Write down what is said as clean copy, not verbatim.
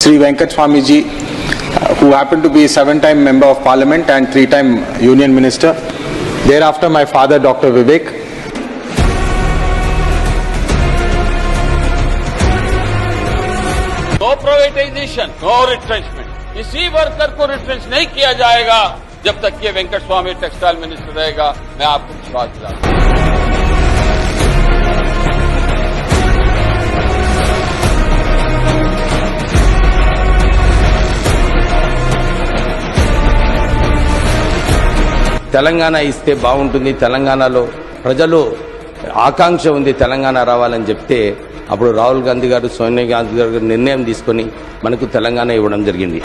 Sri Venkat Swami ji, who happened to be a 7-time member of parliament and 3-time union minister. Thereafter, my father, Dr. Vivek. No privatization, no retrenchment. किसी worker को retrench नहीं किया जाएगा जब तक ये वेंकट स्वामी textile minister रहेगा। मैं आपको विश्वास दिलाता हूं। తెలంగాణ ఇస్తే బాగుంటుంది, తెలంగాణలో ప్రజలు ఆకాంక్ష ఉంది తెలంగాణ రావాలని చెప్తే అప్పుడు రాహుల్ గాంధీ గారు, సోనియా గాంధీ గారు నిర్ణయం తీసుకొని మనకు తెలంగాణ ఇవ్వడం జరిగింది.